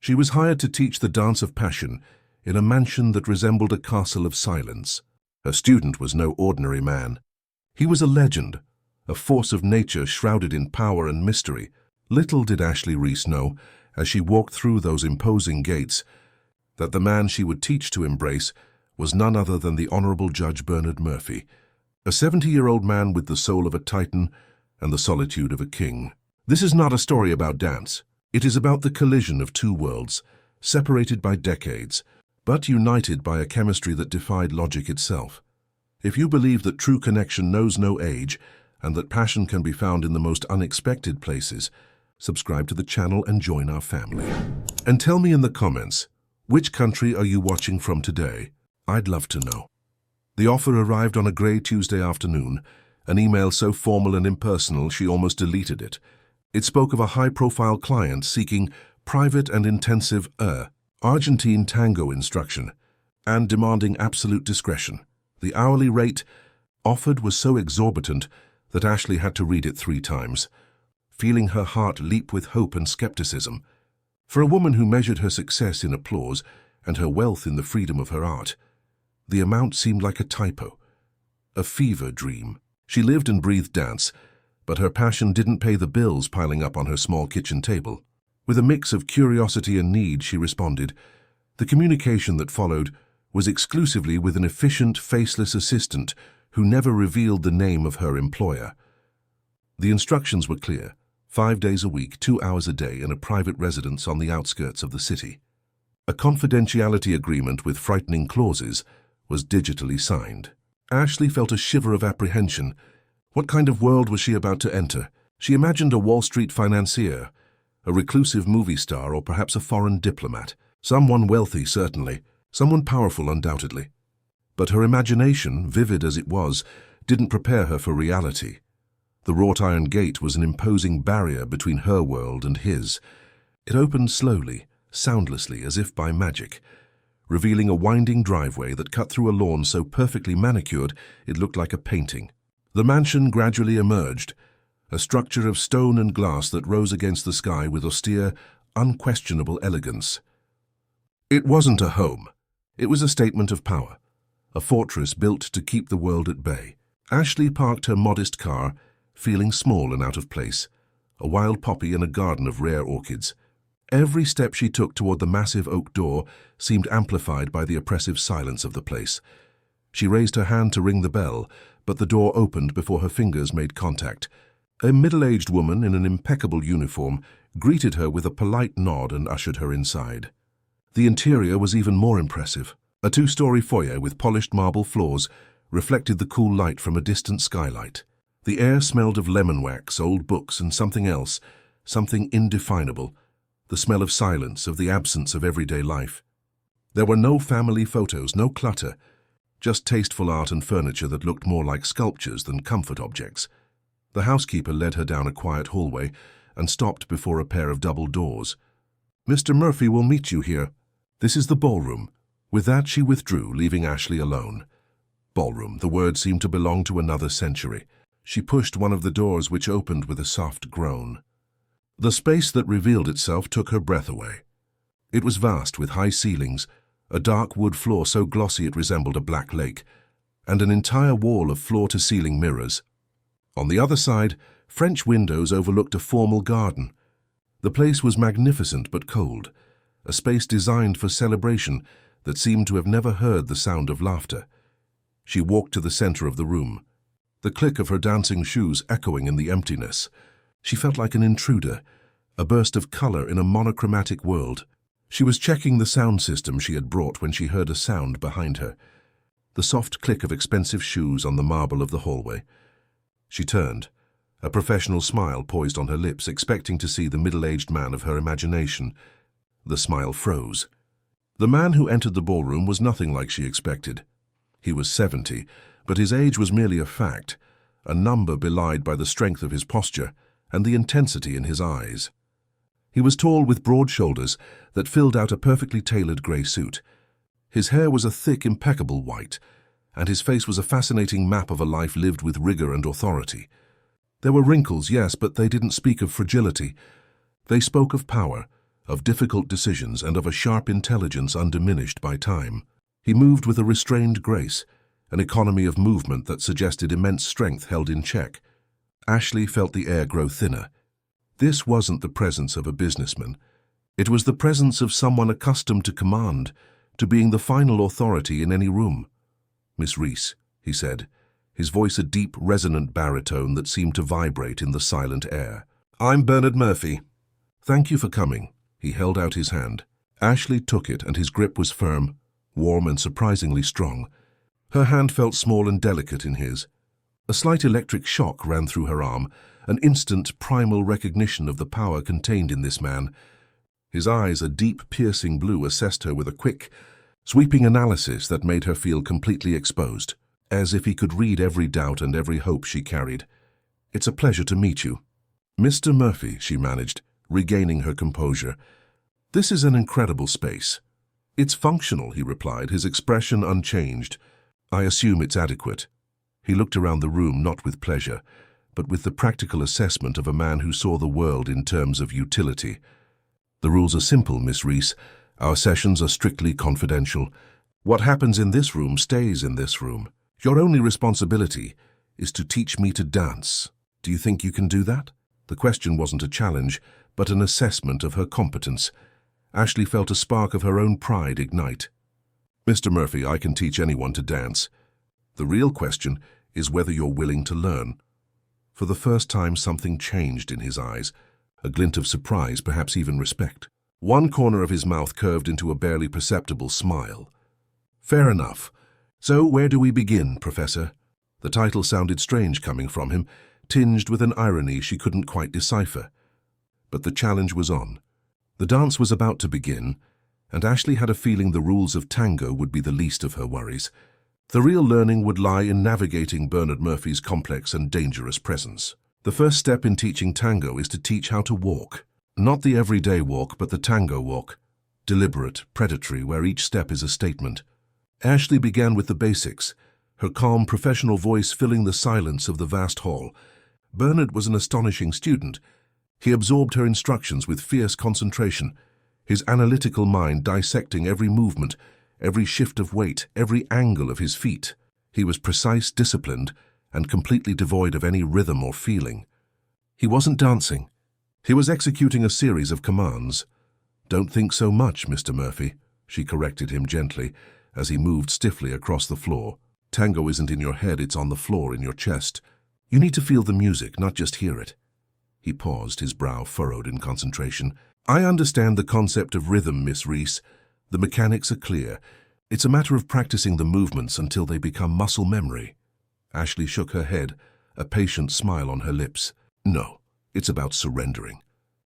She was hired to teach the dance of passion in a mansion that resembled a castle of silence. Her student was no ordinary man. He was a legend, a force of nature shrouded in power and mystery. Little did Ashley Reese know, as she walked through those imposing gates, that the man she would teach to embrace was none other than the Honorable Judge Bernard Murphy, a 70-year-old man with the soul of a titan and the solitude of a king. This is not a story about dance. It is about the collision of two worlds, separated by decades, but united by a chemistry that defied logic itself. If you believe that true connection knows no age and that passion can be found in the most unexpected places, subscribe to the channel and join our family. And tell me in the comments, which country are you watching from today? I'd love to know. The offer arrived on a grey Tuesday afternoon, an email so formal and impersonal she almost deleted it. It spoke of a high-profile client seeking private and intensive Argentine tango instruction and demanding absolute discretion. The hourly rate offered was so exorbitant that Ashley had to read it 3 times, feeling her heart leap with hope and skepticism. For a woman who measured her success in applause and her wealth in the freedom of her art, the amount seemed like a typo, a fever dream. She lived and breathed dance, but her passion didn't pay the bills piling up on her small kitchen table. With a mix of curiosity and need, she responded. The communication that followed was exclusively with an efficient, faceless assistant who never revealed the name of her employer. The instructions were clear: 5 days a week, 2 hours a day in a private residence on the outskirts of the city. A confidentiality agreement with frightening clauses was digitally signed. Ashley felt a shiver of apprehension. What kind of world was she about to enter? She imagined a Wall Street financier, a reclusive movie star, or perhaps a foreign diplomat. Someone wealthy, certainly. Someone powerful, undoubtedly. But her imagination, vivid as it was, didn't prepare her for reality. The wrought iron gate was an imposing barrier between her world and his. It opened slowly, soundlessly, as if by magic, revealing a winding driveway that cut through a lawn so perfectly manicured it looked like a painting. The mansion gradually emerged, a structure of stone and glass that rose against the sky with austere, unquestionable elegance. It wasn't a home. It was a statement of power, a fortress built to keep the world at bay. Ashley parked her modest car, feeling small and out of place, a wild poppy in a garden of rare orchids. Every step she took toward the massive oak door seemed amplified by the oppressive silence of the place. She raised her hand to ring the bell, but the door opened before her fingers made contact. A middle-aged woman in an impeccable uniform greeted her with a polite nod and ushered her inside. The interior was even more impressive. A 2-story foyer with polished marble floors reflected the cool light from a distant skylight. The air smelled of lemon wax, old books, and something else, something indefinable, the smell of silence, of the absence of everyday life. There were no family photos, no clutter, just tasteful art and furniture that looked more like sculptures than comfort objects. The housekeeper led her down a quiet hallway and stopped before a pair of double doors. "Mr. Murphy will meet you here. This is the ballroom." With that, she withdrew, leaving Ashley alone. Ballroom, the word seemed to belong to another century. She pushed one of the doors, which opened with a soft groan. The space that revealed itself took her breath away. It was vast, with high ceilings, a dark wood floor so glossy it resembled a black lake, and an entire wall of floor-to-ceiling mirrors. On the other side, French windows overlooked a formal garden. The place was magnificent but cold, a space designed for celebration that seemed to have never heard the sound of laughter. She walked to the center of the room, the click of her dancing shoes echoing in the emptiness. She felt like an intruder, a burst of color in a monochromatic world. She was checking the sound system she had brought when she heard a sound behind her, the soft click of expensive shoes on the marble of the hallway. She turned, a professional smile poised on her lips, expecting to see the middle-aged man of her imagination. The smile froze. The man who entered the ballroom was nothing like she expected. He was 70, but his age was merely a fact, a number belied by the strength of his posture and the intensity in his eyes. He was tall, with broad shoulders that filled out a perfectly tailored grey suit. His hair was a thick, impeccable white, and his face was a fascinating map of a life lived with rigor and authority. There were wrinkles, yes, but they didn't speak of fragility. They spoke of power, of difficult decisions and of a sharp intelligence undiminished by time. He moved with a restrained grace, an economy of movement that suggested immense strength held in check. Ashley felt the air grow thinner. This wasn't the presence of a businessman. It was the presence of someone accustomed to command, to being the final authority in any room. "Miss Reese," he said, his voice a deep, resonant baritone that seemed to vibrate in the silent air. "I'm Bernard Murphy. Thank you for coming." He held out his hand. Ashley took it, and his grip was firm, warm and surprisingly strong. Her hand felt small and delicate in his. A slight electric shock ran through her arm, an instant, primal recognition of the power contained in this man. His eyes, a deep, piercing blue, assessed her with a quick, sweeping analysis that made her feel completely exposed, as if he could read every doubt and every hope she carried. "It's a pleasure to meet you." "Mr. Murphy," she managed, regaining her composure. "This is an incredible space." "It's functional," he replied, his expression unchanged. "I assume it's adequate." He looked around the room not with pleasure, but with the practical assessment of a man who saw the world in terms of utility. "The rules are simple, Miss Reese. Our sessions are strictly confidential. What happens in this room stays in this room. Your only responsibility is to teach me to dance. Do you think you can do that?" The question wasn't a challenge, but an assessment of her competence. Ashley felt a spark of her own pride ignite. "Mr. Murphy, I can teach anyone to dance. The real question is whether you're willing to learn." For the first time, something changed in his eyes, a glint of surprise, perhaps even respect. One corner of his mouth curved into a barely perceptible smile. "Fair enough. So where do we begin, Professor?" The title sounded strange coming from him, tinged with an irony she couldn't quite decipher. But the challenge was on. The dance was about to begin, and Ashley had a feeling the rules of tango would be the least of her worries. The real learning would lie in navigating Bernard Murphy's complex and dangerous presence. The first step in teaching tango is to teach how to walk. Not the everyday walk, but the tango walk. Deliberate, predatory, where each step is a statement. Ashley began with the basics, her calm, professional voice filling the silence of the vast hall. Bernard was an astonishing student. He absorbed her instructions with fierce concentration, his analytical mind dissecting every movement, every shift of weight, every angle of his feet. He was precise, disciplined, and completely devoid of any rhythm or feeling. He wasn't dancing. He was executing a series of commands. "Don't think so much, Mr. Murphy," she corrected him gently as he moved stiffly across the floor. "Tango isn't in your head, it's on the floor in your chest. You need to feel the music, not just hear it." He paused, his brow furrowed in concentration. "I understand the concept of rhythm, Miss Reese. The mechanics are clear. It's a matter of practicing the movements until they become muscle memory." Ashley shook her head, a patient smile on her lips. "No, it's about surrendering.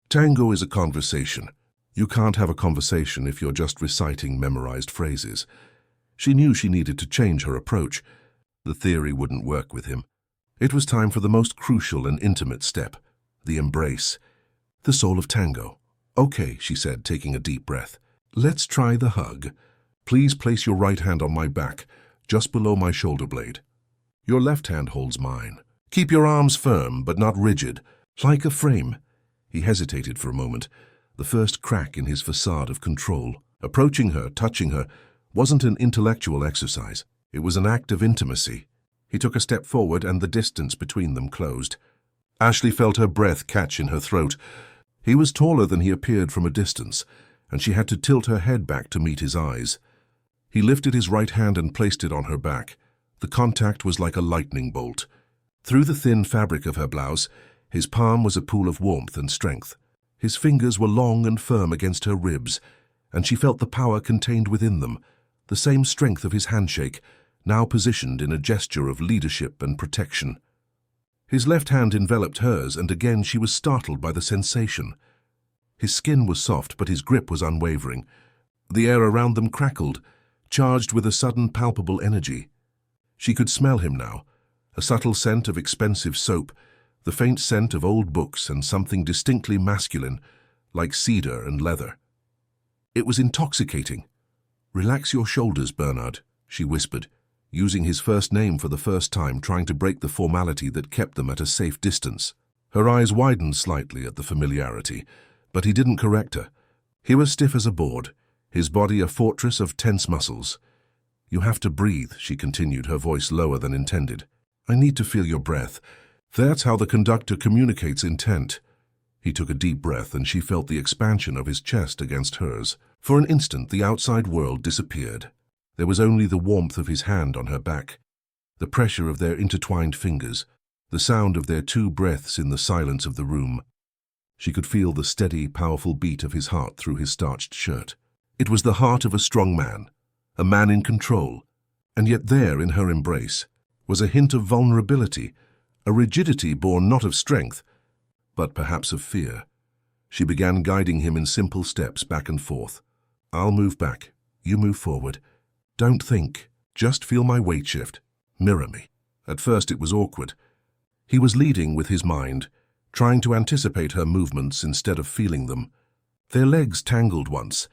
Tango is a conversation. You can't have a conversation if you're just reciting memorized phrases." She knew she needed to change her approach. The theory wouldn't work with him. It was time for the most crucial and intimate step, the embrace, the soul of tango. "Okay," she said, taking a deep breath. "Let's try the hug. Please place your right hand on my back, just below my shoulder blade. Your left hand holds mine. Keep your arms firm, but not rigid, like a frame." He hesitated for a moment, the first crack in his facade of control. Approaching her, touching her, wasn't an intellectual exercise. It was an act of intimacy. He took a step forward, and the distance between them closed. Ashley felt her breath catch in her throat. He was taller than he appeared from a distance, and she had to tilt her head back to meet his eyes. He lifted his right hand and placed it on her back. The contact was like a lightning bolt. Through the thin fabric of her blouse, his palm was a pool of warmth and strength. His fingers were long and firm against her ribs, and she felt the power contained within them, the same strength of his handshake, now positioned in a gesture of leadership and protection. His left hand enveloped hers, and again she was startled by the sensation. His skin was soft, but his grip was unwavering. The air around them crackled, charged with a sudden palpable energy. She could smell him now, a subtle scent of expensive soap, the faint scent of old books, and something distinctly masculine, like cedar and leather. It was intoxicating. "Relax your shoulders, Bernard," she whispered, using his first name for the first time, trying to break the formality that kept them at a safe distance. Her eyes widened slightly at the familiarity, but he didn't correct her. He was stiff as a board, his body a fortress of tense muscles. "You have to breathe," she continued, her voice lower than intended. "I need to feel your breath. That's how the conductor communicates intent." He took a deep breath and she felt the expansion of his chest against hers. For an instant, the outside world disappeared. There was only the warmth of his hand on her back, the pressure of their intertwined fingers, the sound of their two breaths in the silence of the room. She could feel the steady, powerful beat of his heart through his starched shirt. It was the heart of a strong man, a man in control, and yet there, in her embrace, was a hint of vulnerability, a rigidity born not of strength, but perhaps of fear. She began guiding him in simple steps back and forth. "I'll move back, you move forward. Don't think, just feel my weight shift. Mirror me." At first it was awkward. He was leading with his mind, trying to anticipate her movements instead of feeling them. Their legs tangled once,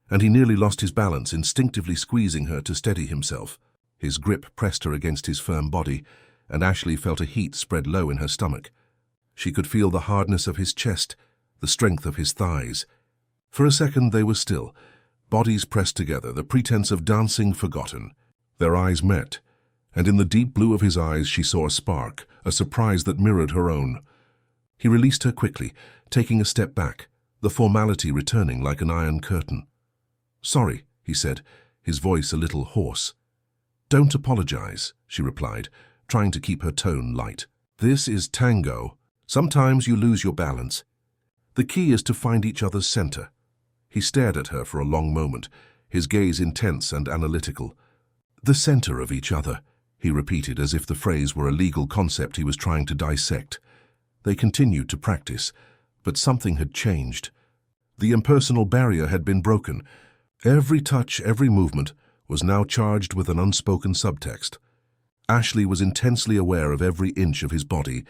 and he nearly lost his balance, instinctively squeezing her to steady himself. His grip pressed her against his firm body, and Ashley felt a heat spread low in her stomach. She could feel the hardness of his chest, the strength of his thighs. For a second they were still, bodies pressed together, the pretense of dancing forgotten. Their eyes met, and in the deep blue of his eyes she saw a spark, a surprise that mirrored her own. He released her quickly, taking a step back, the formality returning like an iron curtain. "Sorry," he said, his voice a little hoarse. "Don't apologize," she replied, trying to keep her tone light. "This is tango. Sometimes you lose your balance. The key is to find each other's center." He stared at her for a long moment, his gaze intense and analytical. "The center of each other," he repeated, as if the phrase were a legal concept he was trying to dissect. They continued to practice, but something had changed. The impersonal barrier had been broken. Every touch, every movement was now charged with an unspoken subtext. Ashley was intensely aware of every inch of his body,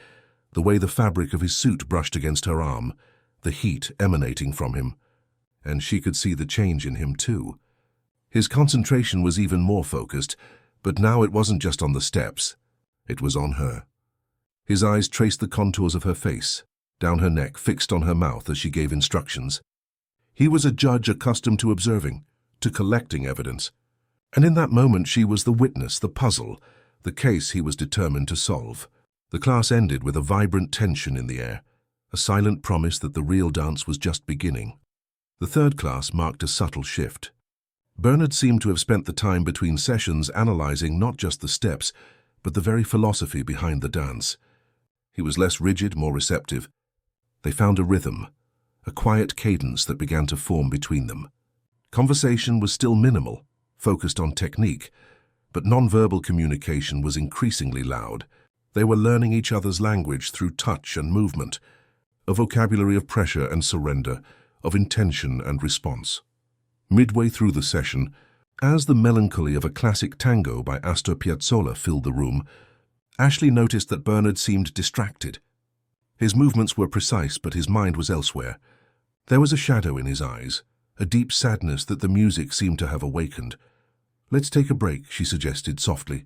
the way the fabric of his suit brushed against her arm, the heat emanating from him. And she could see the change in him too. His concentration was even more focused, but now it wasn't just on the steps, it was on her. His eyes traced the contours of her face, down her neck, fixed on her mouth as she gave instructions. He was a judge accustomed to observing, to collecting evidence. And in that moment she was the witness, the puzzle, the case he was determined to solve. The class ended with a vibrant tension in the air, a silent promise that the real dance was just beginning. The third class marked a subtle shift. Bernard seemed to have spent the time between sessions analyzing not just the steps, but the very philosophy behind the dance. He was less rigid, more receptive. They found a rhythm, a quiet cadence that began to form between them. Conversation was still minimal, focused on technique, but nonverbal communication was increasingly loud. They were learning each other's language through touch and movement, a vocabulary of pressure and surrender, of intention and response. Midway through the session, as the melancholy of a classic tango by Astor Piazzolla filled the room, Ashley noticed that Bernard seemed distracted. His movements were precise, but his mind was elsewhere. There was a shadow in his eyes, a deep sadness that the music seemed to have awakened. "Let's take a break," she suggested softly.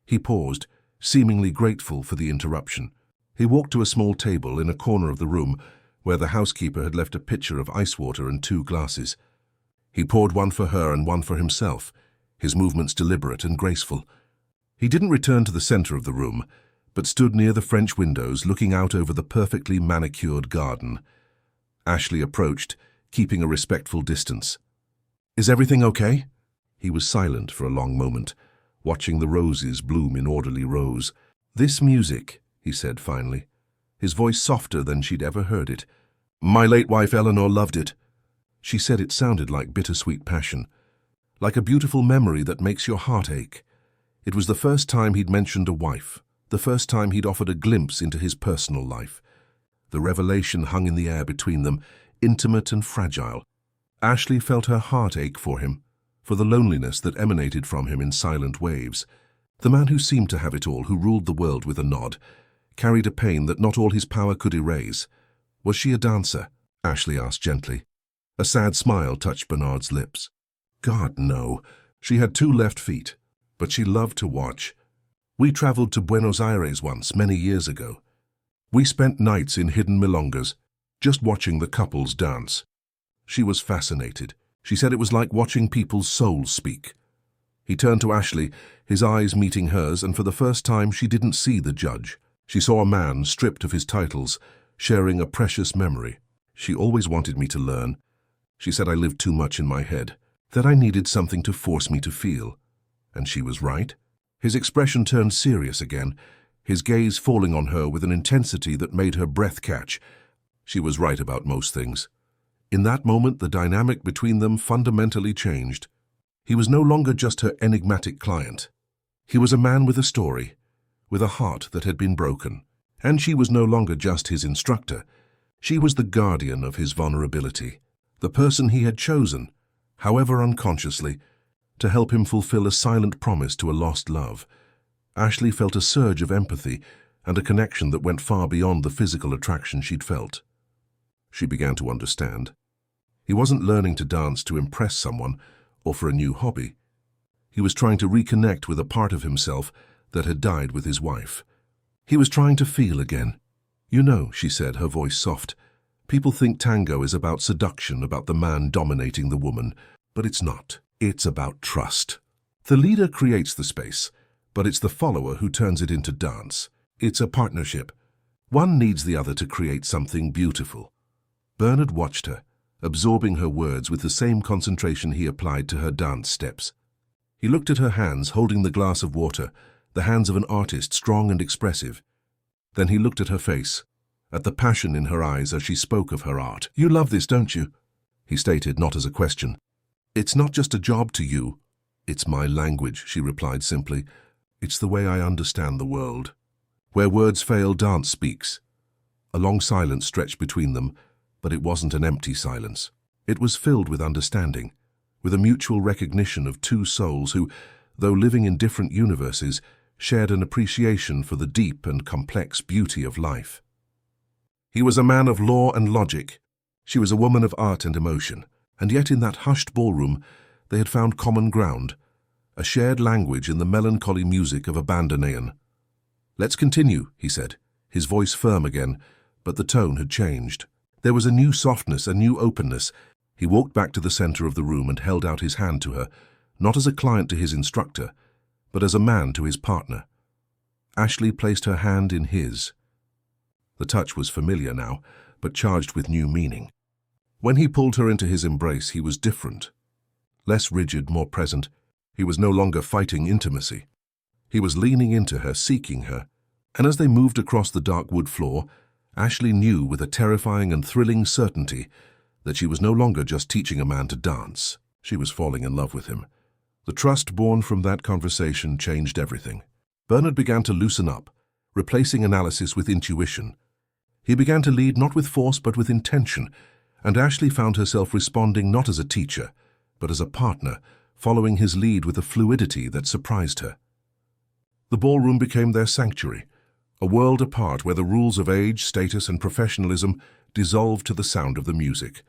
He paused, seemingly grateful for the interruption. He walked to a small table in a corner of the room where the housekeeper had left a pitcher of ice water and 2 glasses. He poured one for her and one for himself, his movements deliberate and graceful. He didn't return to the center of the room, but stood near the French windows looking out over the perfectly manicured garden. Ashley approached, keeping a respectful distance. "Is everything okay?" He was silent for a long moment, watching the roses bloom in orderly rows. "This music," he said finally, his voice softer than she'd ever heard it. "My late wife Eleanor loved it." She said it sounded like bittersweet passion, like a beautiful memory that makes your heart ache. It was the first time he'd mentioned a wife, the first time he'd offered a glimpse into his personal life. The revelation hung in the air between them, intimate and fragile. Ashley felt her heart ache for him, for the loneliness that emanated from him in silent waves. The man who seemed to have it all, who ruled the world with a nod, carried a pain that not all his power could erase. "Was she a dancer?" Ashley asked gently. A sad smile touched Bernard's lips. "God, no. She had 2 left feet, but she loved to watch. We traveled to Buenos Aires once, many years ago. We spent nights in hidden milongas, just watching the couples dance. She was fascinated. She said it was like watching people's souls speak. He turned to Ashley, his eyes meeting hers, and for the first time she didn't see the judge. She saw a man stripped of his titles, sharing a precious memory. She always wanted me to learn. She said I lived too much in my head, that I needed something to force me to feel. And she was right. His expression turned serious again, his gaze falling on her with an intensity that made her breath catch. She was right about most things. In that moment, the dynamic between them fundamentally changed. He was no longer just her enigmatic client. He was a man with a story, with a heart that had been broken. And she was no longer just his instructor. She was the guardian of his vulnerability, the person he had chosen, however unconsciously, to help him fulfill a silent promise to a lost love. Ashley felt a surge of empathy and a connection that went far beyond the physical attraction she'd felt. She began to understand. He wasn't learning to dance to impress someone or for a new hobby. He was trying to reconnect with a part of himself that had died with his wife. He was trying to feel again. You know, she said, her voice soft, people think tango is about seduction, about the man dominating the woman, but it's not. It's about trust. The leader creates the space, but it's the follower who turns it into dance. It's a partnership. One needs the other to create something beautiful. Bernard watched her, absorbing her words with the same concentration he applied to her dance steps. He looked at her hands holding the glass of water, the hands of an artist, strong and expressive. Then he looked at her face, at the passion in her eyes as she spoke of her art. "You love this, don't you?" he stated, not as a question. "It's not just a job to you. It's my language," she replied simply. "It's the way I understand the world. Where words fail, dance speaks." A long silence stretched between them, but it wasn't an empty silence. It was filled with understanding, with a mutual recognition of two souls who, though living in different universes, shared an appreciation for the deep and complex beauty of life. He was a man of law and logic. She was a woman of art and emotion. And yet in that hushed ballroom, they had found common ground, a shared language in the melancholy music of a bandoneon. "Let's continue," he said, his voice firm again, but the tone had changed. There was a new softness, a new openness. He walked back to the center of the room and held out his hand to her, not as a client to his instructor, but as a man to his partner. Ashley placed her hand in his. The touch was familiar now, but charged with new meaning. When he pulled her into his embrace, he was different. Less rigid, more present. He was no longer fighting intimacy. He was leaning into her, seeking her. And as they moved across the dark wood floor, Ashley knew with a terrifying and thrilling certainty that she was no longer just teaching a man to dance. She was falling in love with him. The trust born from that conversation changed everything. Bernard began to loosen up, replacing analysis with intuition. He began to lead not with force but with intention, and Ashley found herself responding not as a teacher, but as a partner, following his lead with a fluidity that surprised her. The ballroom became their sanctuary, a world apart where the rules of age, status, and professionalism dissolved to the sound of the music.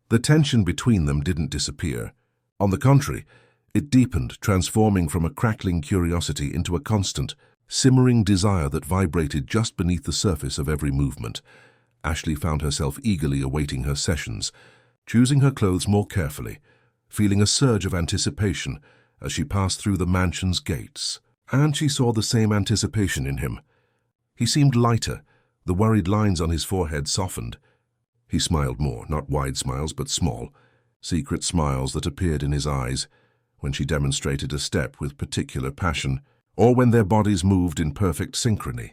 The tension between them didn't disappear. On the contrary, it deepened, transforming from a crackling curiosity into a constant, simmering desire that vibrated just beneath the surface of every movement. Ashley found herself eagerly awaiting her sessions, choosing her clothes more carefully, feeling a surge of anticipation as she passed through the mansion's gates. And she saw the same anticipation in him. He seemed lighter, the worried lines on his forehead softened. He smiled more, not wide smiles, but small, secret smiles that appeared in his eyes when she demonstrated a step with particular passion, or when their bodies moved in perfect synchrony.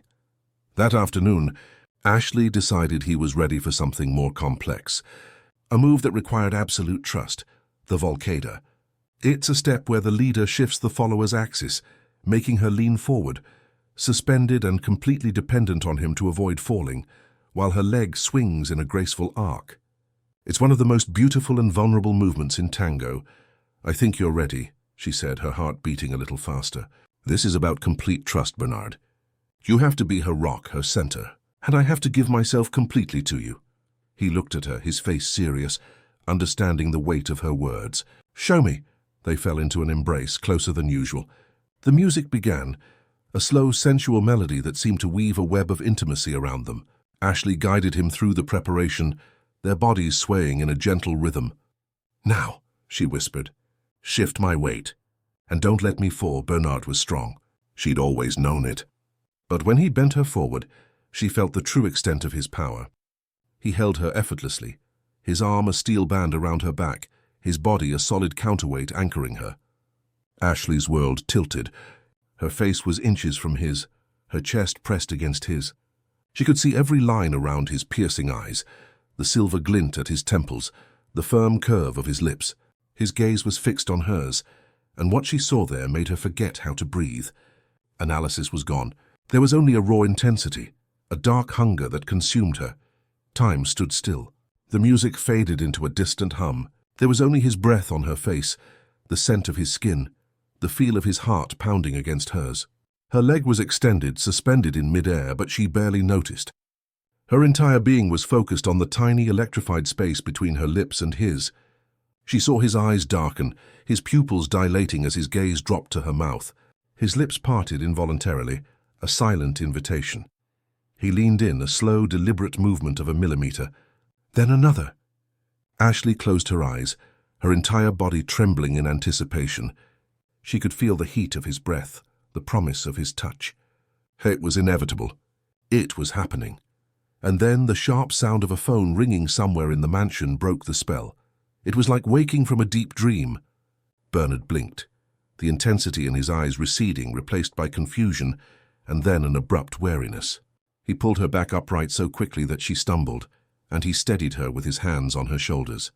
That afternoon, Ashley decided he was ready for something more complex, a move that required absolute trust, the Volcada. It's a step where the leader shifts the follower's axis, making her lean forward, suspended and completely dependent on him to avoid falling, while her leg swings in a graceful arc. It's one of the most beautiful and vulnerable movements in tango. "I think you're ready," she said, her heart beating a little faster. "This is about complete trust, Bernard. You have to be her rock, her center, and I have to give myself completely to you." He looked at her, his face serious, understanding the weight of her words. "Show me." They fell into an embrace, closer than usual. The music began, a slow, sensual melody that seemed to weave a web of intimacy around them. Ashley guided him through the preparation, their bodies swaying in a gentle rhythm. "Now," she whispered, "shift my weight. And don't let me fall." Bernard was strong. She'd always known it. But when he bent her forward, she felt the true extent of his power. He held her effortlessly, his arm a steel band around her back, his body a solid counterweight anchoring her. Ashley's world tilted. Her face was inches from his, her chest pressed against his. She could see every line around his piercing eyes, the silver glint at his temples, the firm curve of his lips. His gaze was fixed on hers, and what she saw there made her forget how to breathe. Analysis was gone. There was only a raw intensity, a dark hunger that consumed her. Time stood still. The music faded into a distant hum. There was only his breath on her face, the scent of his skin, the feel of his heart pounding against hers. Her leg was extended, suspended in midair, but she barely noticed. Her entire being was focused on the tiny electrified space between her lips and his. She saw his eyes darken, his pupils dilating as his gaze dropped to her mouth. His lips parted involuntarily, a silent invitation. He leaned in, a slow, deliberate movement of a millimeter. Then another. Ashley closed her eyes, her entire body trembling in anticipation. She could feel the heat of his breath, the promise of his touch. It was inevitable. It was happening. And then the sharp sound of a phone ringing somewhere in the mansion broke the spell. It was like waking from a deep dream. Bernard blinked, the intensity in his eyes receding, replaced by confusion, and then an abrupt wariness. He pulled her back upright so quickly that she stumbled, and he steadied her with his hands on her shoulders.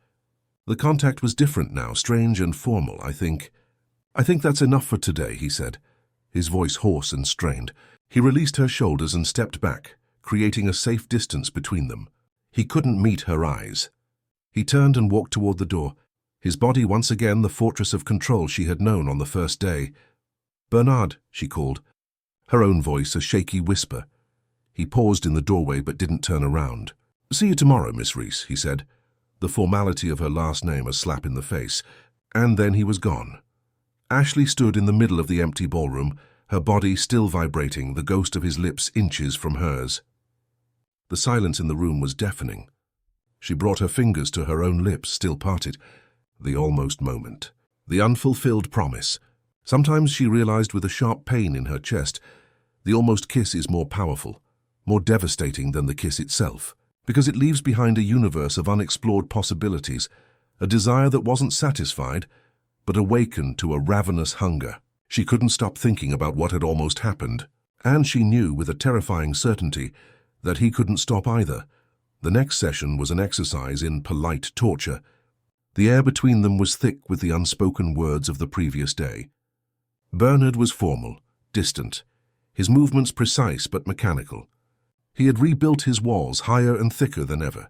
The contact was different now, strange and formal. I think that's enough for today," he said, his voice hoarse and strained. He released her shoulders and stepped back, creating a safe distance between them. He couldn't meet her eyes. He turned and walked toward the door, his body once again the fortress of control she had known on the first day. "Bernard," she called, her own voice a shaky whisper. He paused in the doorway but didn't turn around. "See you tomorrow, Miss Reese," he said, the formality of her last name a slap in the face, and then he was gone. Ashley stood in the middle of the empty ballroom, her body still vibrating, the ghost of his lips inches from hers. The silence in the room was deafening. She brought her fingers to her own lips, still parted. The almost moment. The unfulfilled promise. Sometimes she realized with a sharp pain in her chest, the almost kiss is more powerful, more devastating than the kiss itself, because it leaves behind a universe of unexplored possibilities, a desire that wasn't satisfied, but awakened to a ravenous hunger. She couldn't stop thinking about what had almost happened, and she knew with a terrifying certainty that he couldn't stop either. The next session was an exercise in polite torture. The air between them was thick with the unspoken words of the previous day. Bernard was formal, distant, his movements precise but mechanical. He had rebuilt his walls higher and thicker than ever.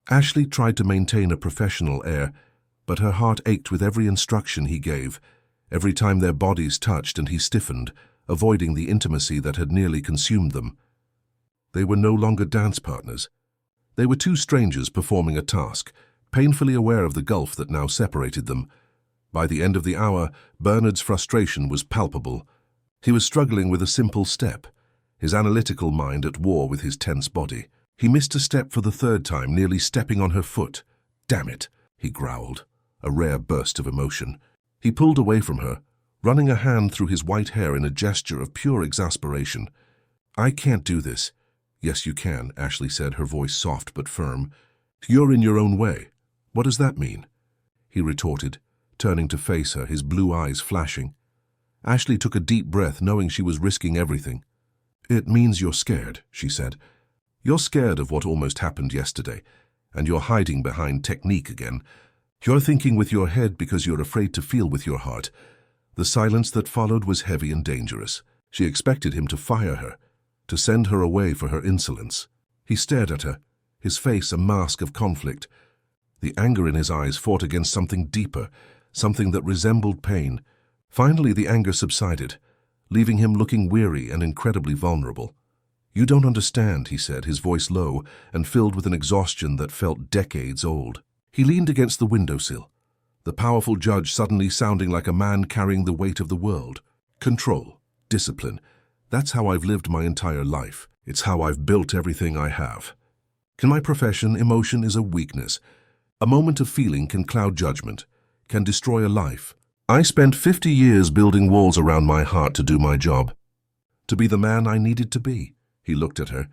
Ashley tried to maintain a professional air, but her heart ached with every instruction he gave, every time their bodies touched and he stiffened, avoiding the intimacy that had nearly consumed them. They were no longer dance partners. They were two strangers performing a task, painfully aware of the gulf that now separated them. By the end of the hour, Bernard's frustration was palpable. He was struggling with a simple step, his analytical mind at war with his tense body. He missed a step for the third time, nearly stepping on her foot. "Damn it," he growled, a rare burst of emotion. He pulled away from her, running a hand through his white hair in a gesture of pure exasperation. "I can't do this." "Yes, you can," Ashley said, her voice soft but firm. "You're in your own way." "What does that mean?" he retorted, turning to face her, his blue eyes flashing. Ashley took a deep breath, knowing she was risking everything. "It means you're scared," she said. "You're scared of what almost happened yesterday, and you're hiding behind technique again. You're thinking with your head because you're afraid to feel with your heart." The silence that followed was heavy and dangerous. She expected him to fire her, to send her away for her insolence. He stared at her, his face a mask of conflict. The anger in his eyes fought against something deeper, something that resembled pain. Finally, the anger subsided, leaving him looking weary and incredibly vulnerable. "You don't understand," he said, his voice low and filled with an exhaustion that felt decades old. He leaned against the windowsill, the powerful judge suddenly sounding like a man carrying the weight of the world. "Control, discipline, that's how I've lived my entire life. It's how I've built everything I have. In my profession, emotion is a weakness. A moment of feeling can cloud judgment, can destroy a life. I spent 50 years building walls around my heart to do my job, to be the man I needed to be. He looked at her,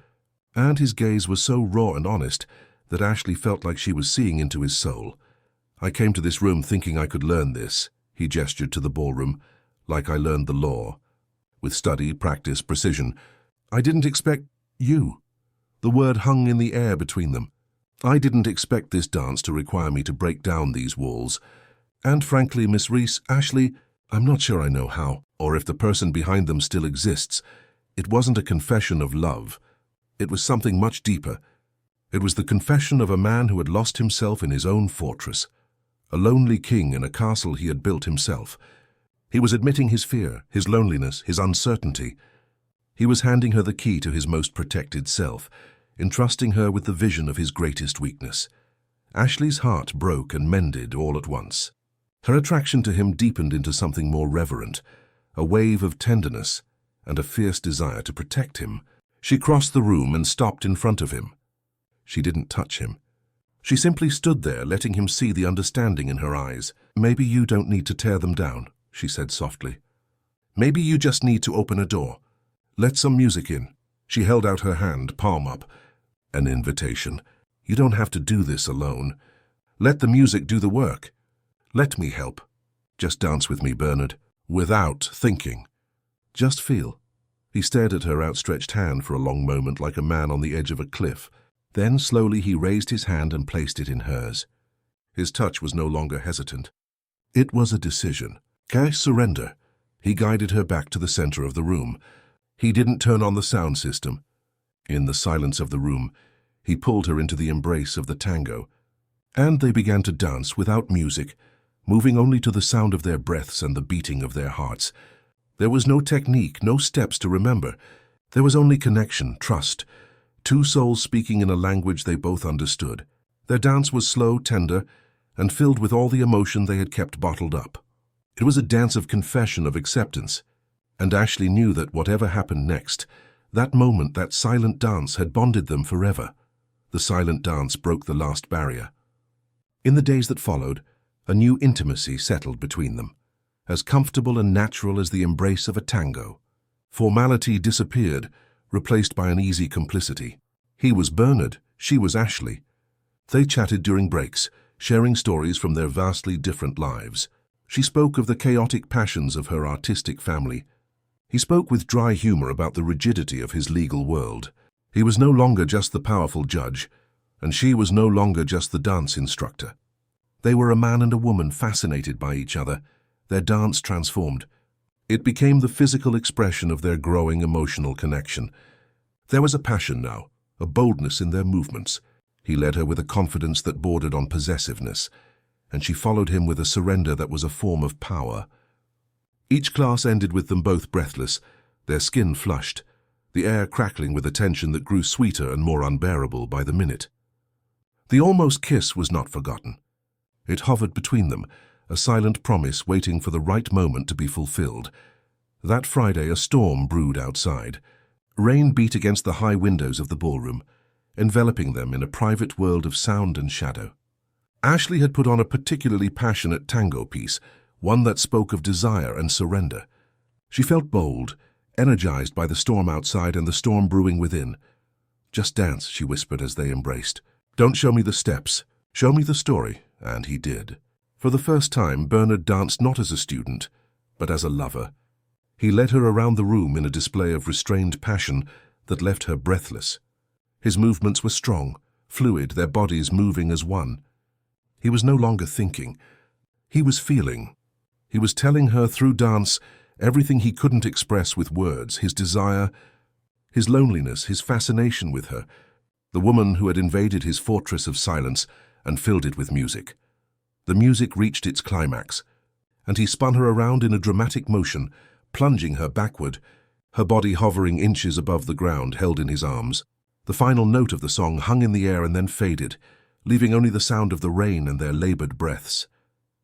and his gaze was so raw and honest that Ashley felt like she was seeing into his soul. I came to this room thinking I could learn this, he gestured to the ballroom, like I learned the law. With study, practice, precision. I didn't expect you. The word hung in the air between them. I didn't expect this dance to require me to break down these walls. And frankly, Miss Reese, Ashley, I'm not sure I know how, or if the person behind them still exists. It wasn't a confession of love. It was something much deeper. It was the confession of a man who had lost himself in his own fortress, a lonely king in a castle he had built himself. He was admitting his fear, his loneliness, his uncertainty. He was handing her the key to his most protected self, entrusting her with the vision of his greatest weakness. Ashley's heart broke and mended all at once. Her attraction to him deepened into something more reverent, a wave of tenderness and a fierce desire to protect him. She crossed the room and stopped in front of him. She didn't touch him. She simply stood there, letting him see the understanding in her eyes. Maybe you don't need to tear them down, she said softly. Maybe you just need to open a door. Let some music in. She held out her hand, palm up. An invitation. You don't have to do this alone. Let the music do the work. Let me help. Just dance with me, Bernard, without thinking. Just feel. He stared at her outstretched hand for a long moment like a man on the edge of a cliff. Then slowly he raised his hand and placed it in hers. His touch was no longer hesitant. It was a decision. Surrender. He guided her back to the center of the room. He didn't turn on the sound system. In the silence of the room, he pulled her into the embrace of the tango, and they began to dance without music, moving only to the sound of their breaths and the beating of their hearts. There was no technique, no steps to remember. There was only connection, trust, two souls speaking in a language they both understood. Their dance was slow, tender, and filled with all the emotion they had kept bottled up. It was a dance of confession, of acceptance, and Ashley knew that whatever happened next, that moment, that silent dance had bonded them forever. The silent dance broke the last barrier. In the days that followed, a new intimacy settled between them, as comfortable and natural as the embrace of a tango. Formality disappeared, replaced by an easy complicity. He was Bernard, she was Ashley. They chatted during breaks, sharing stories from their vastly different lives. She spoke of the chaotic passions of her artistic family. He spoke with dry humor about the rigidity of his legal world. He was no longer just the powerful judge, and she was no longer just the dance instructor. They were a man and a woman fascinated by each other, their dance transformed. It became the physical expression of their growing emotional connection. There was a passion now, a boldness in their movements. He led her with a confidence that bordered on possessiveness, and she followed him with a surrender that was a form of power. Each class ended with them both breathless, their skin flushed, the air crackling with a tension that grew sweeter and more unbearable by the minute. The almost kiss was not forgotten. It hovered between them, a silent promise waiting for the right moment to be fulfilled. That Friday, a storm brewed outside. Rain beat against the high windows of the ballroom, enveloping them in a private world of sound and shadow. Ashley had put on a particularly passionate tango piece, one that spoke of desire and surrender. She felt bold, energized by the storm outside and the storm brewing within. "Just dance," she whispered as they embraced. "Don't show me the steps. Show me the story." And he did. For the first time, Bernard danced not as a student, but as a lover. He led her around the room in a display of restrained passion that left her breathless. His movements were strong, fluid, their bodies moving as one. He was no longer thinking. He was feeling. He was telling her through dance everything he couldn't express with words, his desire, his loneliness, his fascination with her, the woman who had invaded his fortress of silence and filled it with music. The music reached its climax, and he spun her around in a dramatic motion, plunging her backward, her body hovering inches above the ground, held in his arms. The final note of the song hung in the air and then faded, leaving only the sound of the rain and their labored breaths.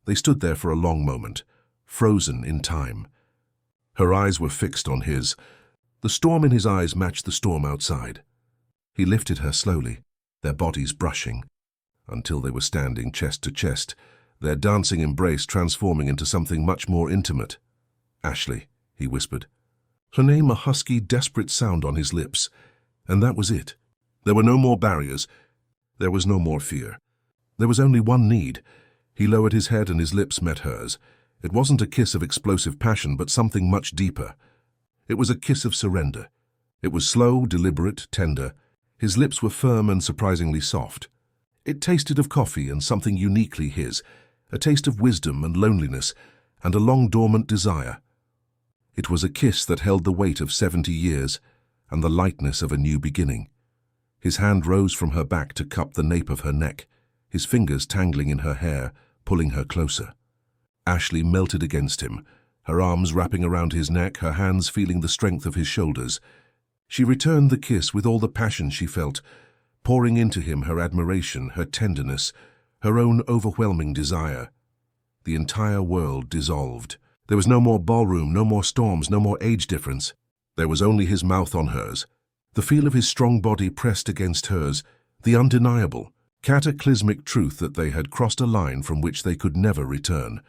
They stood there for a long moment, frozen in time. Her eyes were fixed on his. The storm in his eyes matched the storm outside. He lifted her slowly. their bodies brushing, until they were standing chest to chest, their dancing embrace transforming into something much more intimate. "Ashley," he whispered. Her name, a husky, desperate sound on his lips. And that was it. There were no more barriers. There was no more fear. There was only one need. He lowered his head and his lips met hers. It wasn't a kiss of explosive passion, but something much deeper. It was a kiss of surrender. It was slow, deliberate, tender. His lips were firm and surprisingly soft. It tasted of coffee and something uniquely his, a taste of wisdom and loneliness, and a long-dormant desire. It was a kiss that held the weight of 70 years and the lightness of a new beginning. His hand rose from her back to cup the nape of her neck, his fingers tangling in her hair, pulling her closer. Ashley melted against him, her arms wrapping around his neck, her hands feeling the strength of his shoulders. She returned the kiss with all the passion she felt, pouring into him her admiration, her tenderness, her own overwhelming desire. The entire world dissolved. There was no more ballroom, no more storms, no more age difference. There was only his mouth on hers, the feel of his strong body pressed against hers, the undeniable, cataclysmic truth that they had crossed a line from which they could never return.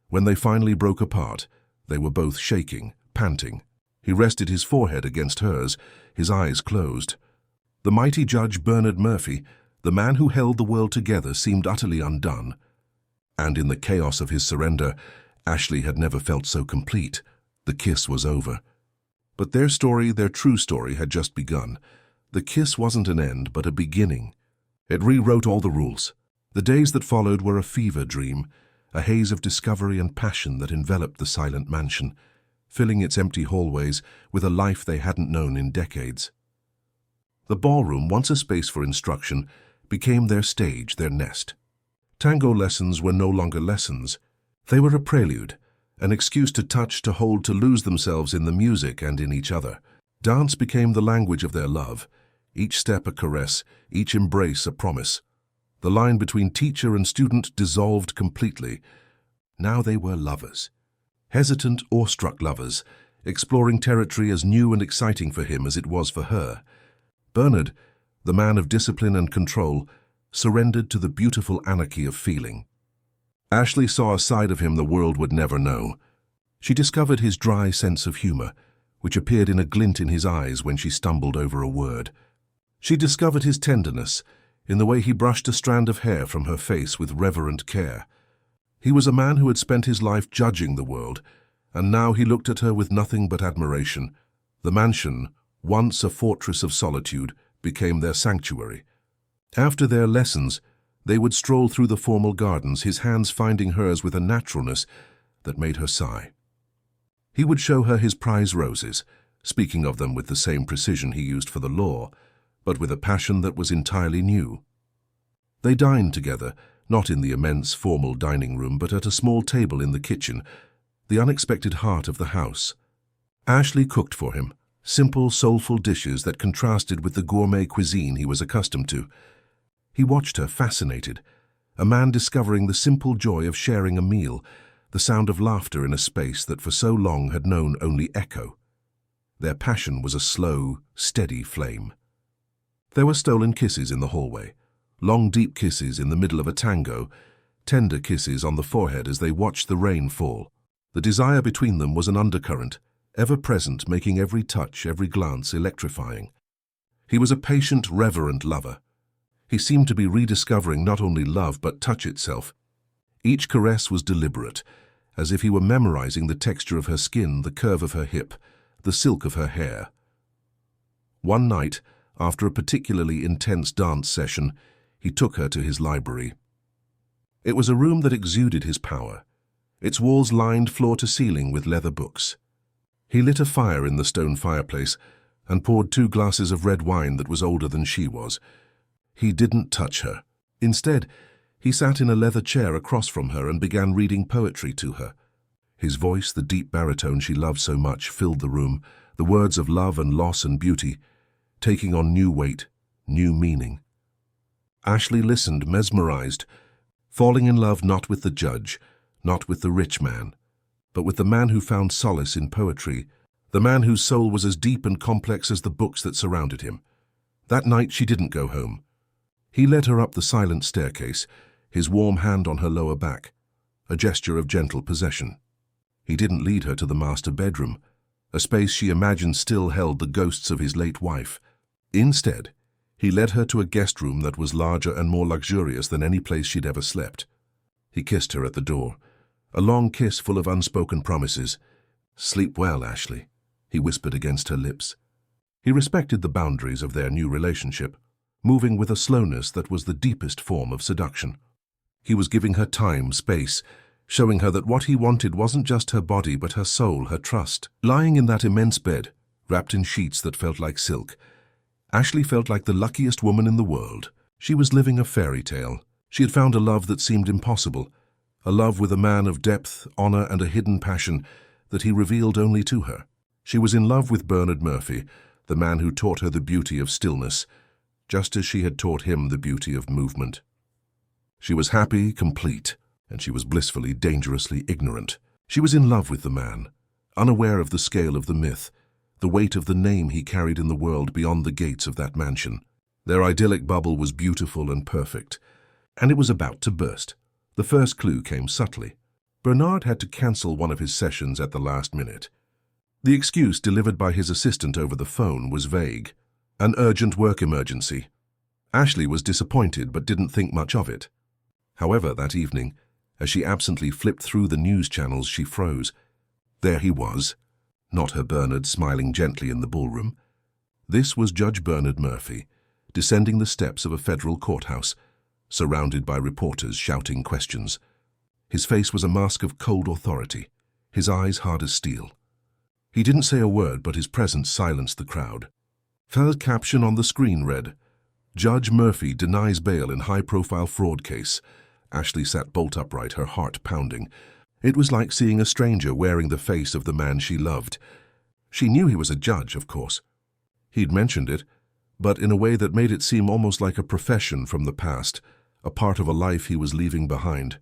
When they finally broke apart, they were both shaking, panting. He rested his forehead against hers, his eyes closed. The mighty Judge Bernard Murphy, the man who held the world together, seemed utterly undone. And in the chaos of his surrender, Ashley had never felt so complete. The kiss was over. But their story, their true story, had just begun. The kiss wasn't an end, but a beginning. It rewrote all the rules. The days that followed were a fever dream, a haze of discovery and passion that enveloped the silent mansion, filling its empty hallways with a life they hadn't known in decades. The ballroom, once a space for instruction, became their stage, their nest. Tango lessons were no longer lessons. They were a prelude, an excuse to touch, to hold, to lose themselves in the music and in each other. Dance became the language of their love, each step a caress, each embrace a promise. The line between teacher and student dissolved completely. Now they were lovers. Hesitant, awestruck lovers, exploring territory as new and exciting for him as it was for her. Bernard, the man of discipline and control, surrendered to the beautiful anarchy of feeling. Ashley saw a side of him the world would never know. She discovered his dry sense of humor, which appeared in a glint in his eyes when she stumbled over a word. She discovered his tenderness, in the way he brushed a strand of hair from her face with reverent care. He was a man who had spent his life judging the world, and now he looked at her with nothing but admiration. The mansion, once a fortress of solitude, became their sanctuary. After their lessons, they would stroll through the formal gardens, his hands finding hers with a naturalness that made her sigh. He would show her his prize roses, speaking of them with the same precision he used for the law, but with a passion that was entirely new. They dined together, not in the immense formal dining room, but at a small table in the kitchen, the unexpected heart of the house. Ashley cooked for him, simple, soulful dishes that contrasted with the gourmet cuisine he was accustomed to. He watched her, fascinated, a man discovering the simple joy of sharing a meal, the sound of laughter in a space that for so long had known only echo. Their passion was a slow, steady flame. There were stolen kisses in the hallway, long, deep kisses in the middle of a tango, tender kisses on the forehead as they watched the rain fall. The desire between them was an undercurrent, ever present, making every touch, every glance electrifying. He was a patient, reverent lover. He seemed to be rediscovering not only love but touch itself. Each caress was deliberate, as if he were memorizing the texture of her skin, the curve of her hip, the silk of her hair. One night, after a particularly intense dance session, he took her to his library. It was a room that exuded his power, its walls lined floor to ceiling with leather books. He lit a fire in the stone fireplace and poured 2 glasses of red wine that was older than she was. He didn't touch her. Instead, he sat in a leather chair across from her and began reading poetry to her. His voice, the deep baritone she loved so much, filled the room, the words of love and loss and beauty, taking on new weight, new meaning. Ashley listened, mesmerized, falling in love not with the judge, not with the rich man, but with the man who found solace in poetry, the man whose soul was as deep and complex as the books that surrounded him. That night she didn't go home. He led her up the silent staircase, his warm hand on her lower back, a gesture of gentle possession. He didn't lead her to the master bedroom, a space she imagined still held the ghosts of his late wife. Instead, he led her to a guest room that was larger and more luxurious than any place she'd ever slept. He kissed her at the door, a long kiss full of unspoken promises. "Sleep well, Ashley," he whispered against her lips. He respected the boundaries of their new relationship, moving with a slowness that was the deepest form of seduction. He was giving her time, space, showing her that what he wanted wasn't just her body but her soul, her trust. Lying in that immense bed, wrapped in sheets that felt like silk, Ashley felt like the luckiest woman in the world. She was living a fairy tale. She had found a love that seemed impossible, a love with a man of depth, honor, and a hidden passion that he revealed only to her. She was in love with Bernard Murphy, the man who taught her the beauty of stillness, just as she had taught him the beauty of movement. She was happy, complete, and she was blissfully, dangerously ignorant. She was in love with the man, unaware of the scale of the myth, the weight of the name he carried in the world beyond the gates of that mansion. Their idyllic bubble was beautiful and perfect, and it was about to burst. The first clue came subtly. Bernard had to cancel one of his sessions at the last minute. The excuse delivered by his assistant over the phone was vague. An urgent work emergency. Ashley was disappointed but didn't think much of it. However, that evening, as she absently flipped through the news channels, she froze. There he was, not her Bernard smiling gently in the ballroom. This was Judge Bernard Murphy, descending the steps of a federal courthouse, surrounded by reporters shouting questions. His face was a mask of cold authority, his eyes hard as steel. He didn't say a word, but his presence silenced the crowd. Third caption on the screen read, "Judge Murphy denies bail in high-profile fraud case." Ashley sat bolt upright, her heart pounding. It was like seeing a stranger wearing the face of the man she loved. She knew he was a judge, of course. He'd mentioned it, but in a way that made it seem almost like a profession from the past, a part of a life he was leaving behind.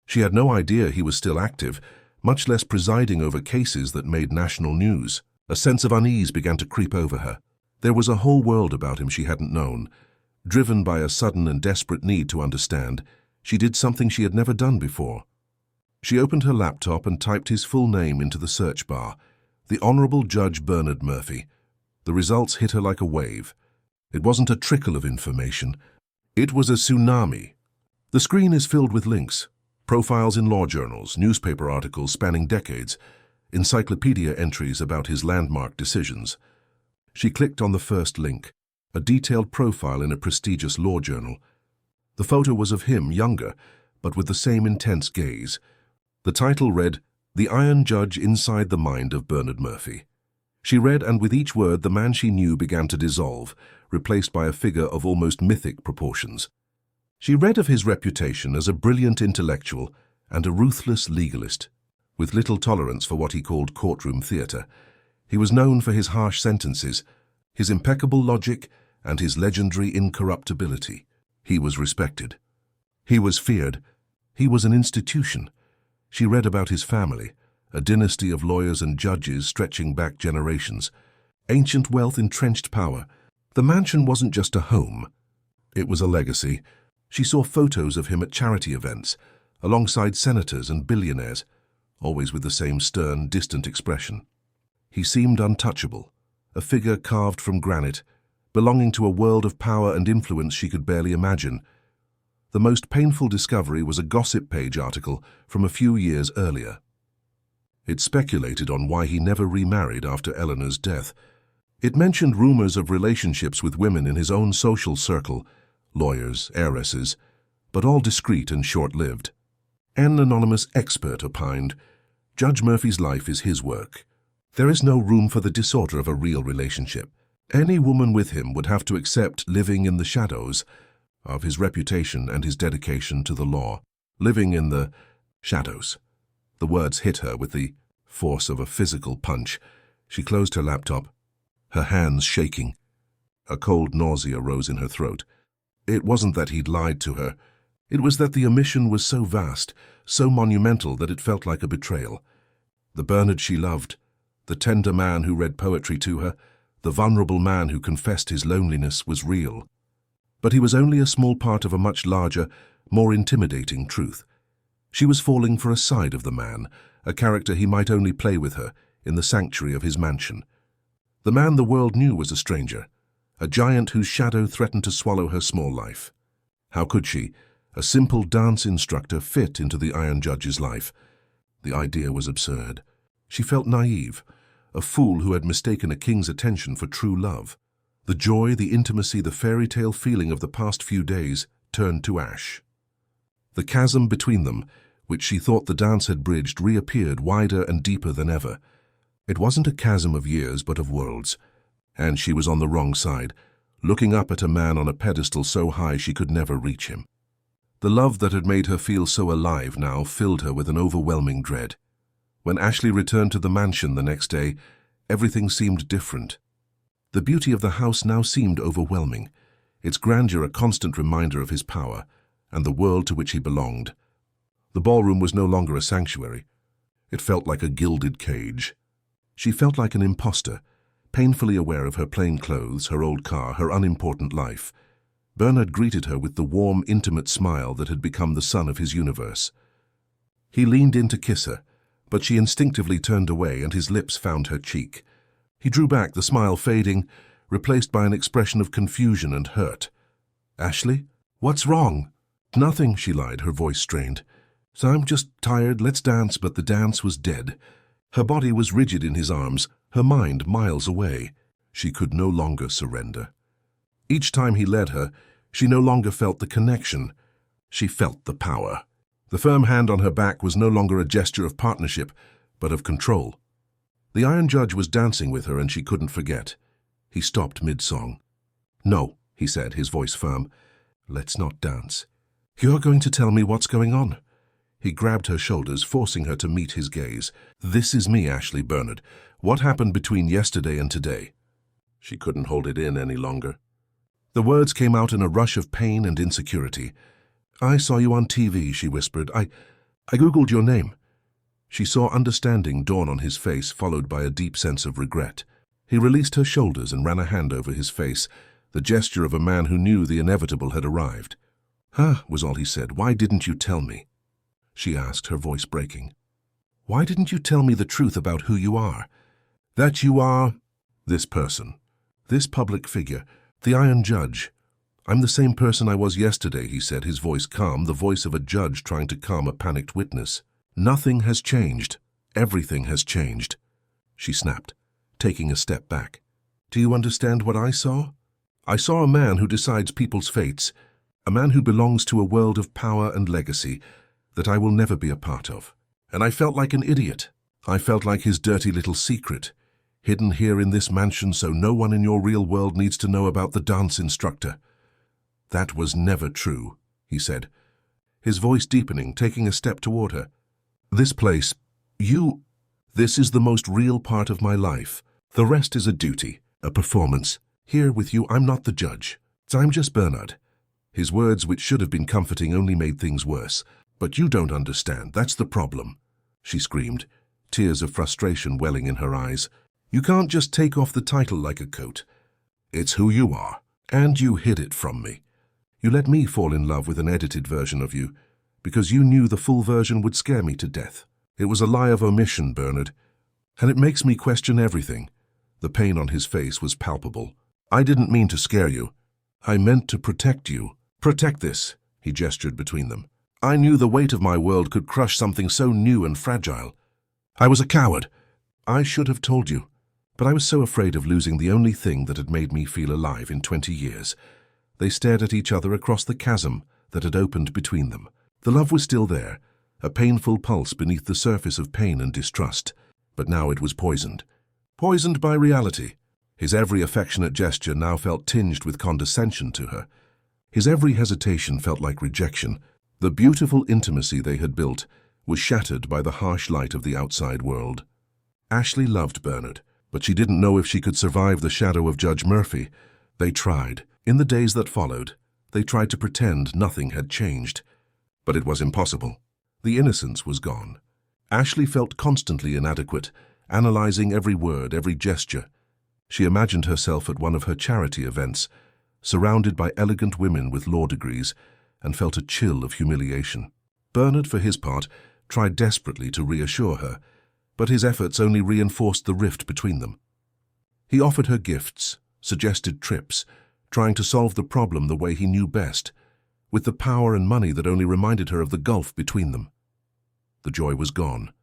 She had no idea he was still active, much less presiding over cases that made national news. A sense of unease began to creep over her. There was a whole world about him she hadn't known. Driven by a sudden and desperate need to understand, she did something she had never done before. She opened her laptop and typed his full name into the search bar, the Honorable Judge Bernard Murphy. The results hit her like a wave. It wasn't a trickle of information. It was a tsunami. The screen is filled with links, profiles in law journals, newspaper articles spanning decades, encyclopedia entries about his landmark decisions. She clicked on the first link, a detailed profile in a prestigious law journal. The photo was of him, younger, but with the same intense gaze. The title read, "The Iron Judge Inside the Mind of Bernard Murphy." She read, and with each word the man she knew began to dissolve, replaced by a figure of almost mythic proportions. She read of his reputation as a brilliant intellectual and a ruthless legalist, with little tolerance for what he called courtroom theater. He was known for his harsh sentences, his impeccable logic, and his legendary incorruptibility. He was respected. He was feared. He was an institution. She read about his family, a dynasty of lawyers and judges stretching back generations. Ancient wealth, entrenched power. The mansion wasn't just a home. It was a legacy. She saw photos of him at charity events, alongside senators and billionaires, always with the same stern, distant expression. He seemed untouchable, a figure carved from granite, belonging to a world of power and influence she could barely imagine. The most painful discovery was a gossip page article from a few years earlier. It speculated on why he never remarried after Eleanor's death. It mentioned rumors of relationships with women in his own social circle, lawyers, heiresses, but all discreet and short-lived. An anonymous expert opined, "Judge Murphy's life is his work. There is no room for the disorder of a real relationship. Any woman with him would have to accept living in the shadows of his reputation and his dedication to the law. Living in the shadows." The words hit her with the force of a physical punch. She closed her laptop, her hands shaking. A cold nausea rose in her throat. It wasn't that he'd lied to her. It was that the omission was so vast, so monumental that it felt like a betrayal. The Bernard she loved, the tender man who read poetry to her, the vulnerable man who confessed his loneliness, was real. But he was only a small part of a much larger, more intimidating truth. She was falling for a side of the man, a character he might only play with her in the sanctuary of his mansion. The man the world knew was a stranger, a giant whose shadow threatened to swallow her small life. How could she, a simple dance instructor, fit into the Iron Judge's life? The idea was absurd. She felt naive, a fool who had mistaken a king's attention for true love. The joy, the intimacy, the fairy tale feeling of the past few days turned to ash. The chasm between them, which she thought the dance had bridged, reappeared wider and deeper than ever. It wasn't a chasm of years, but of worlds. And she was on the wrong side, looking up at a man on a pedestal so high she could never reach him. The love that had made her feel so alive now filled her with an overwhelming dread. When Ashley returned to the mansion the next day, everything seemed different. The beauty of the house now seemed overwhelming, its grandeur a constant reminder of his power and the world to which he belonged. The ballroom was no longer a sanctuary. It felt like a gilded cage. She felt like an imposter, painfully aware of her plain clothes, her old car, her unimportant life. Bernard greeted her with the warm, intimate smile that had become the sun of his universe. He leaned in to kiss her, but she instinctively turned away and his lips found her cheek. He drew back, the smile fading, replaced by an expression of confusion and hurt. "Ashley? What's wrong?" "Nothing," she lied, her voice strained. "So I'm just tired, let's dance," but the dance was dead. Her body was rigid in his arms, her mind miles away. She could no longer surrender. Each time he led her, she no longer felt the connection. She felt the power. The firm hand on her back was no longer a gesture of partnership, but of control. The Iron Judge was dancing with her and she couldn't forget. He stopped mid-song. "No," he said, his voice firm. "Let's not dance. You're going to tell me what's going on." He grabbed her shoulders, forcing her to meet his gaze. "This is me, Ashley Bernard. What happened between yesterday and today?" She couldn't hold it in any longer. The words came out in a rush of pain and insecurity. "I saw you on TV," she whispered. I Googled your name." She saw understanding dawn on his face, followed by a deep sense of regret. He released her shoulders and ran a hand over his face, the gesture of a man who knew the inevitable had arrived. "Huh," was all he said. "Why didn't you tell me?" She asked, her voice breaking. "Why didn't you tell me the truth about who you are? That you are this person, this public figure, the Iron Judge." "I'm the same person I was yesterday," he said, his voice calm, the voice of a judge trying to calm a panicked witness. "Nothing has changed. Everything has changed." She snapped, taking a step back. "Do you understand what I saw? I saw a man who decides people's fates, a man who belongs to a world of power and legacy that I will never be a part of. And I felt like an idiot. I felt like his dirty little secret, hidden here in this mansion so no one in your real world needs to know about the dance instructor." "That was never true," he said, his voice deepening, taking a step toward her. "This place, this is the most real part of my life. The rest is a duty, a performance. Here with you, I'm not the judge. I'm just Bernard." His words, which should have been comforting, only made things worse. "But you don't understand, that's the problem," she screamed, tears of frustration welling in her eyes. "You can't just take off the title like a coat. It's who you are, and you hid it from me. You let me fall in love with an edited version of you, because you knew the full version would scare me to death. It was a lie of omission, Bernard, and it makes me question everything." The pain on his face was palpable. "I didn't mean to scare you. I meant to protect you. Protect this," he gestured between them. "I knew the weight of my world could crush something so new and fragile. I was a coward. I should have told you, but I was so afraid of losing the only thing that had made me feel alive in 20 years. They stared at each other across the chasm that had opened between them. The love was still there, a painful pulse beneath the surface of pain and distrust, but now it was poisoned. Poisoned by reality. His every affectionate gesture now felt tinged with condescension to her. His every hesitation felt like rejection. The beautiful intimacy they had built was shattered by the harsh light of the outside world. Ashley loved Bernard, but she didn't know if she could survive the shadow of Judge Murphy. They tried. In the days that followed, they tried to pretend nothing had changed. But it was impossible. The innocence was gone. Ashley felt constantly inadequate, analyzing every word, every gesture. She imagined herself at one of her charity events, surrounded by elegant women with law degrees, and felt a chill of humiliation. Bernard, for his part, tried desperately to reassure her, but his efforts only reinforced the rift between them. He offered her gifts, suggested trips, trying to solve the problem the way he knew best, with the power and money that only reminded her of the gulf between them. The joy was gone,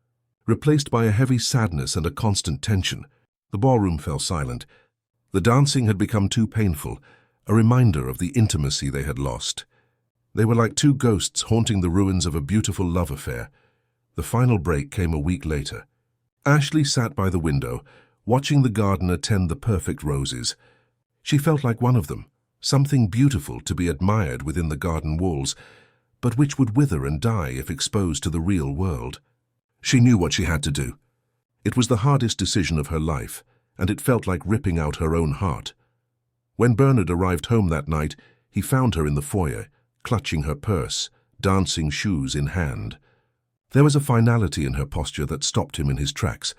replaced by a heavy sadness and a constant tension. The ballroom fell silent. The dancing had become too painful, a reminder of the intimacy they had lost. They were like two ghosts haunting the ruins of a beautiful love affair. The final break came a week later. Ashley sat by the window, watching the gardener tend the perfect roses. She felt like one of them, something beautiful to be admired within the garden walls, but which would wither and die if exposed to the real world. She knew what she had to do. It was the hardest decision of her life, and it felt like ripping out her own heart. When Bernard arrived home that night, he found her in the foyer, clutching her purse, dancing shoes in hand. There was a finality in her posture that stopped him in his tracks.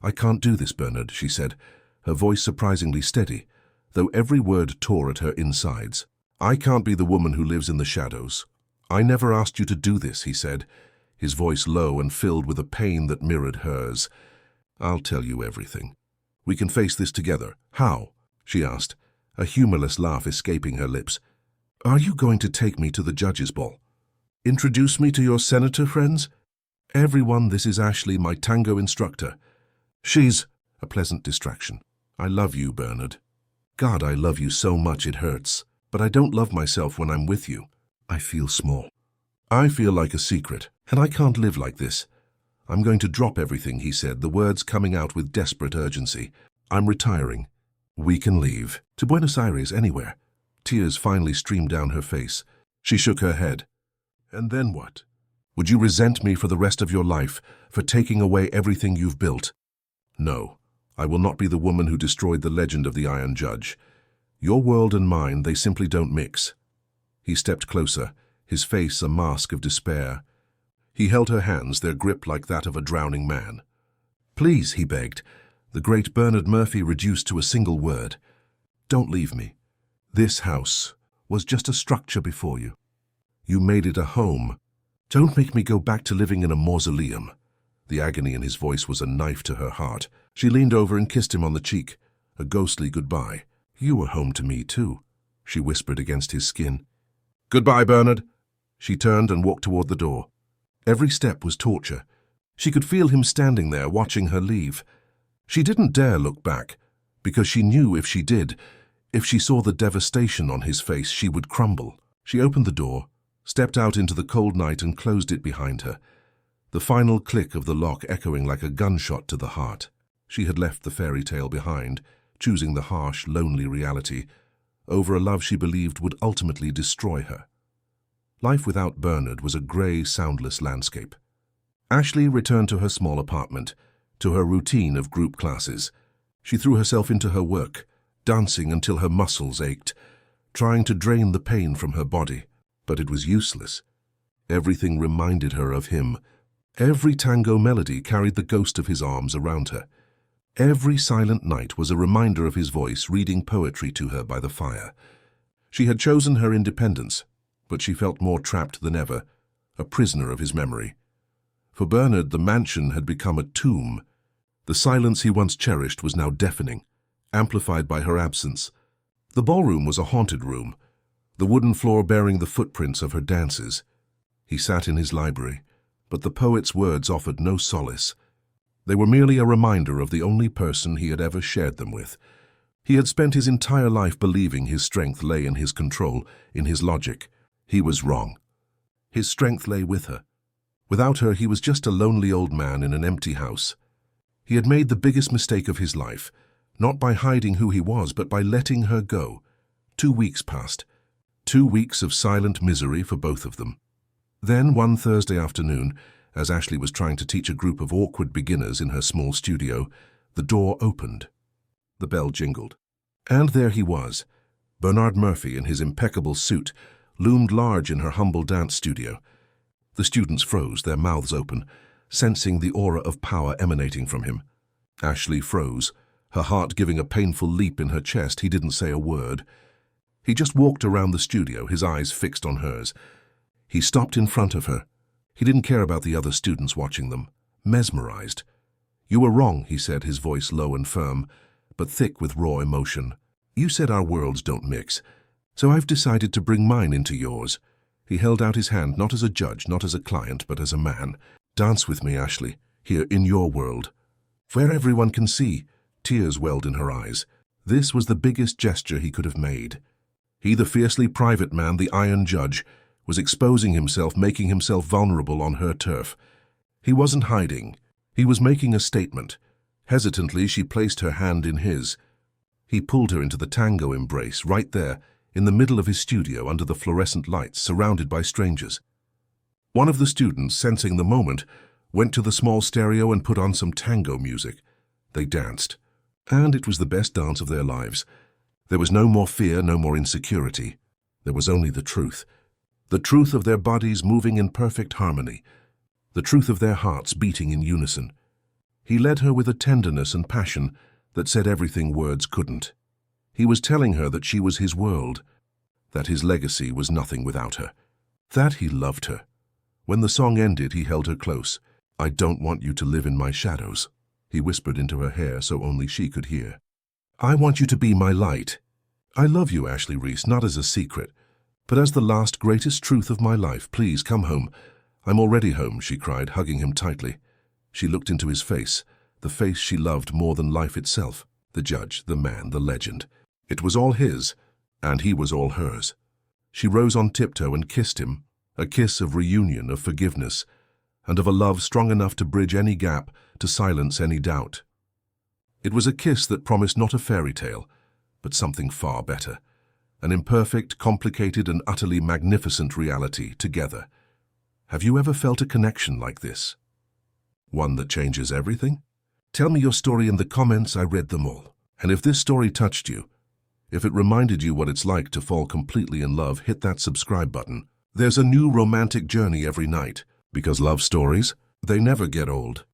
"I can't do this, Bernard," she said, her voice surprisingly steady, though every word tore at her insides. "I can't be the woman who lives in the shadows. I never asked you to do this," he said, his voice low and filled with a pain that mirrored hers. "I'll tell you everything. We can face this together." "How?" she asked, a humorless laugh escaping her lips. "Are you going to take me to the judges' ball? Introduce me to your senator friends? Everyone, this is Ashley, my tango instructor. She's a pleasant distraction. I love you, Bernard. God, I love you so much it hurts. But I don't love myself when I'm with you. I feel small. I feel like a secret, and I can't live like this. I'm going to drop everything," he said, the words coming out with desperate urgency. "I'm retiring. We can leave. To Buenos Aires, anywhere." Tears finally streamed down her face. She shook her head. "And then what? Would you resent me for the rest of your life, for taking away everything you've built? No, I will not be the woman who destroyed the legend of the Iron Judge. Your world and mine, they simply don't mix." He stepped closer, his face a mask of despair. He held her hands, their grip like that of a drowning man. "Please," he begged, the great Bernard Murphy reduced to a single word. "Don't leave me. This house was just a structure before you. You made it a home. Don't make me go back to living in a mausoleum." The agony in his voice was a knife to her heart. She leaned over and kissed him on the cheek, a ghostly goodbye. "You were home to me, too," she whispered against his skin. "Goodbye, Bernard." She turned and walked toward the door. Every step was torture. She could feel him standing there, watching her leave. She didn't dare look back, because she knew if she did, if she saw the devastation on his face, she would crumble. She opened the door, stepped out into the cold night and closed it behind her, the final click of the lock echoing like a gunshot to the heart. She had left the fairy tale behind, choosing the harsh, lonely reality, over a love she believed would ultimately destroy her. Life without Bernard was a grey, soundless landscape. Ashley returned to her small apartment, to her routine of group classes. She threw herself into her work, dancing until her muscles ached, trying to drain the pain from her body. But it was useless. Everything reminded her of him. Every tango melody carried the ghost of his arms around her. Every silent night was a reminder of his voice reading poetry to her by the fire. She had chosen her independence, but she felt more trapped than ever, a prisoner of his memory. For Bernard, the mansion had become a tomb. The silence he once cherished was now deafening, amplified by her absence. The ballroom was a haunted room, the wooden floor bearing the footprints of her dances. He sat in his library, but the poet's words offered no solace. They were merely a reminder of the only person he had ever shared them with. He had spent his entire life believing his strength lay in his control, in his logic. He was wrong. His strength lay with her. Without her, he was just a lonely old man in an empty house. He had made the biggest mistake of his life, not by hiding who he was, but by letting her go. 2 weeks passed. 2 weeks of silent misery for both of them. Then, one Thursday afternoon, as Ashley was trying to teach a group of awkward beginners in her small studio, the door opened. The bell jingled. And there he was. Bernard Murphy, in his impeccable suit, loomed large in her humble dance studio. The students froze, their mouths open, sensing the aura of power emanating from him. Ashley froze, her heart giving a painful leap in her chest. He didn't say a word. He just walked around the studio, his eyes fixed on hers. He stopped in front of her. He didn't care about the other students watching them, mesmerized. "You were wrong," he said, his voice low and firm, but thick with raw emotion. "You said our worlds don't mix, so I've decided to bring mine into yours." He held out his hand, not as a judge, not as a client, but as a man. "Dance with me, Ashley, here in your world, where everyone can see." Tears welled in her eyes. This was the biggest gesture he could have made. He, the fiercely private man, the iron judge, was exposing himself, making himself vulnerable on her turf. He wasn't hiding. He was making a statement. Hesitantly, she placed her hand in his. He pulled her into the tango embrace, right there, in the middle of his studio, under the fluorescent lights, surrounded by strangers. One of the students, sensing the moment, went to the small stereo and put on some tango music. They danced, and it was the best dance of their lives. There was no more fear, no more insecurity. There was only the truth of their bodies moving in perfect harmony, the truth of their hearts beating in unison. He led her with a tenderness and passion that said everything words couldn't. He was telling her that she was his world, that his legacy was nothing without her, that he loved her. When the song ended, he held her close. "I don't want you to live in my shadows," he whispered into her hair so only she could hear. "I want you to be my light. I love you, Ashley Reese, not as a secret, but as the last greatest truth of my life. Please come home." "I'm already home," she cried, hugging him tightly. She looked into his face, the face she loved more than life itself, the judge, the man, the legend. It was all his, and he was all hers. She rose on tiptoe and kissed him, a kiss of reunion, of forgiveness, and of a love strong enough to bridge any gap, to silence any doubt. It was a kiss that promised not a fairy tale, but something far better. An imperfect, complicated, and utterly magnificent reality together. Have you ever felt a connection like this? One that changes everything? Tell me your story in the comments. I read them all. And if this story touched you, if it reminded you what it's like to fall completely in love, hit that subscribe button. There's a new romantic journey every night, because love stories, they never get old.